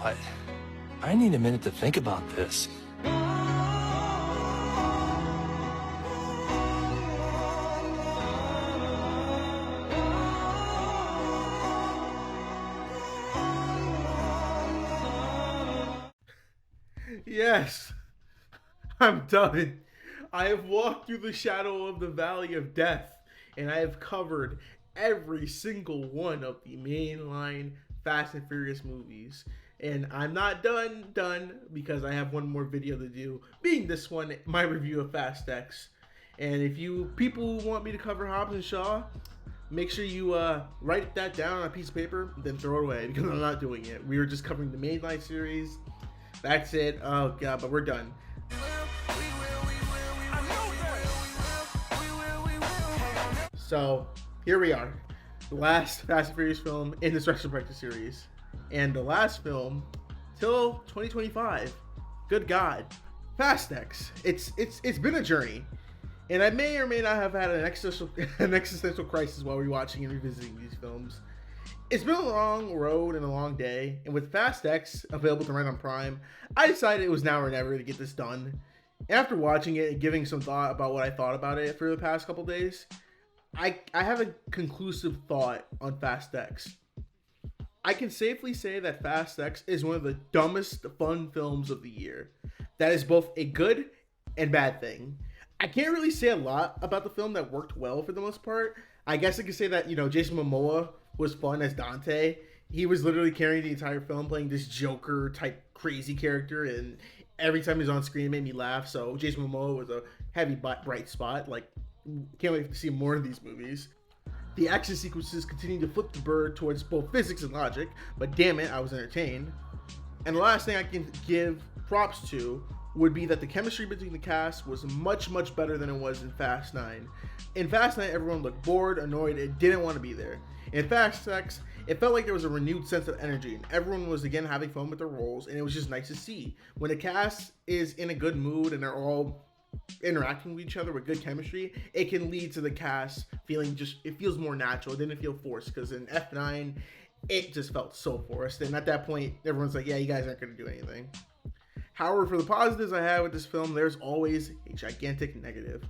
God. I need a minute to think about this. Yes, I'm done. I have walked through the shadow of the valley of death, and I have covered every single one of the mainline Fast and Furious movies. And I'm not done because I have one more video to do, being this one, my review of Fast X. And if you people want me to cover Hobbs and Shaw, make sure you write that down on a piece of paper, then throw it away because I'm not doing it. We were just covering the mainline series. That's it. Oh god, but we're done. So here we are, the last Fast and Furious film in this retrospective series, and the last film till 2025. Good God, Fast X. It's been a journey, and I may or may not have had an existential crisis while rewatching and revisiting these films. It's been a long road and a long day, and with Fast X available to rent on Prime, I decided it was now or never to get this done. And after watching it and giving some thought about what I thought about it for the past couple days, I have a conclusive thought on Fast X. I can safely say that Fast X is one of the dumbest fun films of the year. That is both a good and bad thing. I can't really say a lot about the film that worked well for the most part. I guess I could say that, Jason Momoa was fun as Dante. He was literally carrying the entire film, playing this Joker type crazy character, and every time he's on screen it made me laugh. So Jason Momoa was a heavy bright spot. Like, can't wait to see more of these movies. The action sequences continue to flip the bird towards both physics and logic, but damn it, I was entertained. And the last thing I can give props to would be that the chemistry between the cast was much better than it was in Fast 9. In Fast 9, everyone looked bored, annoyed, and didn't want to be there. In Fast X, it felt like there was a renewed sense of energy, and everyone was again having fun with their roles, and it was just nice to see. When the cast is in a good mood and they're all interacting with each other with good chemistry, it can lead to the cast feeling it feels more natural. It didn't feel forced, because in F9, it just felt so forced, and at that point, everyone's like, yeah, you guys aren't going to do anything. However, for the positives I have with this film, there's always a gigantic negative.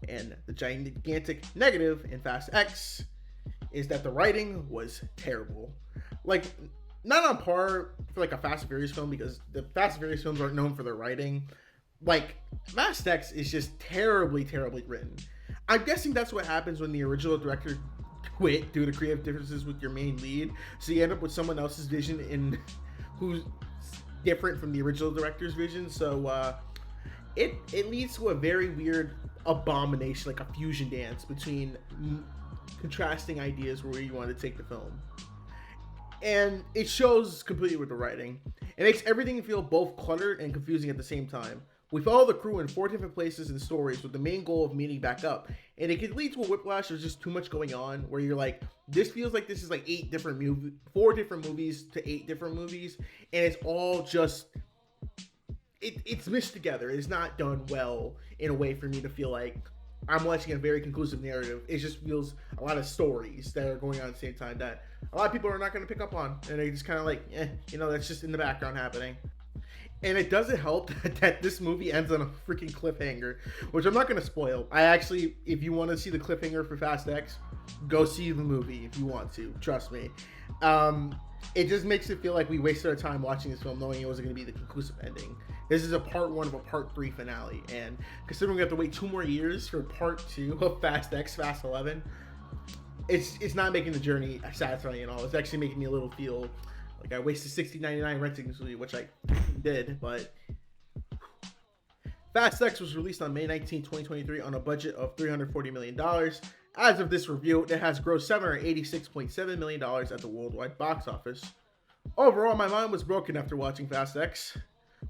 And the gigantic negative in Fast X is that the writing was terrible. Like, not on par for like a Fast and Furious film, because the Fast and Furious films aren't known for their writing. Like, Fast X is just terribly written. I'm guessing that's what happens when the original director quit due to creative differences with your main lead. So you end up with someone else's vision who's different from the original director's vision. So it leads to a very weird abomination, like a fusion dance between contrasting ideas where you want to take the film. And it shows completely with the writing. It makes everything feel both cluttered and confusing at the same time. We follow the crew in 4 different places and stories with the main goal of meeting back up. And it can lead to a whiplash. There's just too much going on where you're like, this feels like this is like 4 different movies to 8 different movies. And it's all just, it's mixed together. It's not done well in a way for me to feel like I'm watching a very conclusive narrative. It just feels a lot of stories that are going on at the same time that a lot of people are not going to pick up on. And they just kind of like, that's just in the background happening. And it doesn't help that this movie ends on a freaking cliffhanger, which I'm not going to spoil. If you want to see the cliffhanger for Fast X, go see the movie if you want to. Trust me. It just makes it feel like we wasted our time watching this film knowing it wasn't going to be the conclusive ending. This is a part 1 of a part 3 finale. And considering we have to wait 2 more years for part 2 of Fast X, Fast 11, it's not making the journey satisfying at all. It's actually making me a little feel like I wasted $60.99 renting this movie, which I did, but Fast X was released on May 19, 2023 on a budget of $340 million. As of this review, it has grossed $786.7 million at the worldwide box office. Overall, my mind was broken after watching Fast X.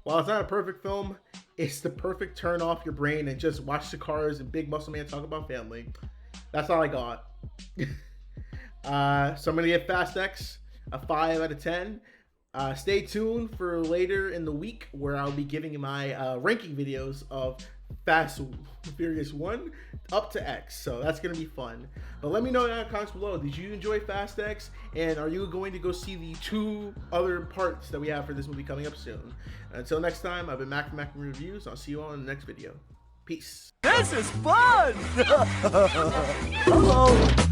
While it's not a perfect film, it's the perfect turn off your brain and just watch the cars and Big Muscle Man talk about family. That's all I got. So I'm going to give Fast X a 5 out of 10. Stay tuned for later in the week where I'll be giving my ranking videos of Fast and Furious 1 up to X. So that's going to be fun. But let me know in the comments below, did you enjoy Fast X? And are you going to go see the 2 other parts that we have for this movie coming up soon? Until next time, I've been Mac from Mac Reviews. I'll see you all in the next video. Peace. This is fun! Hello!